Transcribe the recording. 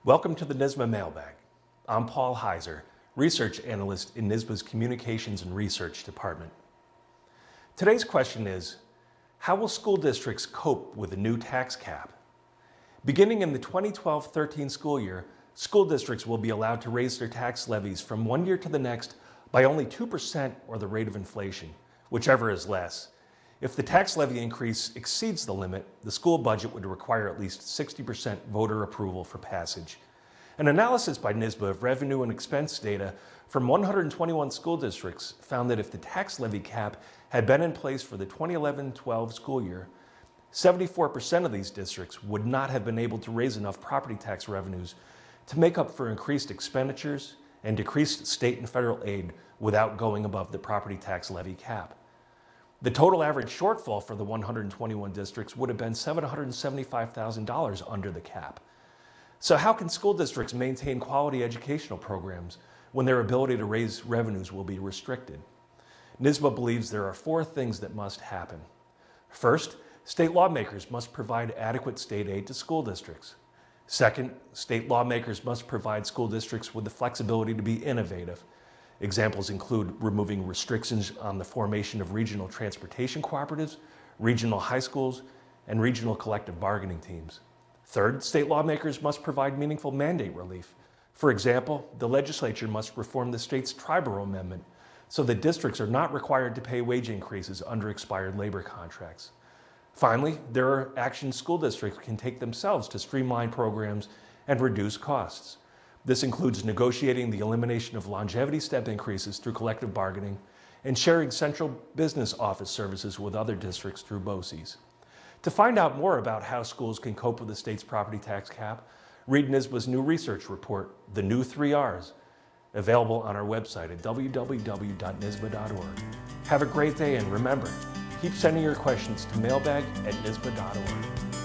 Welcome to the NYSSBA Mailbag. I'm Paul Heiser, Research Analyst in NYSSBA's Communications and Research Department. Today's question is, how will school districts cope with a new tax cap? Beginning in the 2012-13 school year, school districts will be allowed to raise their tax levies from one year to the next by only 2% or the rate of inflation, whichever is less. If the tax levy increase exceeds the limit, the school budget would require at least 60% voter approval for passage. An analysis by NYSSBA of revenue and expense data from 121 school districts found that if the tax levy cap had been in place for the 2011-12 school year, 74% of these districts would not have been able to raise enough property tax revenues to make up for increased expenditures and decreased state and federal aid without going above the property tax levy cap. The total average shortfall for the 121 districts would have been $775,000 under the cap. So how can school districts maintain quality educational programs when their ability to raise revenues will be restricted? NYSSBA believes there are four things that must happen. First, state lawmakers must provide adequate state aid to school districts. Second, state lawmakers must provide school districts with the flexibility to be innovative. Examples include removing restrictions on the formation of regional transportation cooperatives, regional high schools, and regional collective bargaining teams. Third, state lawmakers must provide meaningful mandate relief. For example, the legislature must reform the state's tribal amendment so that districts are not required to pay wage increases under expired labor contracts. Finally, there are actions school districts can take themselves to streamline programs and reduce costs. This includes negotiating the elimination of longevity step increases through collective bargaining and sharing central business office services with other districts through BOCES. To find out more about how schools can cope with the state's property tax cap, read NYSSBA's new research report, The New 3 Rs, available on our website at www.nyssba.org. Have a great day, and remember, keep sending your questions to mailbag@nyssba.org.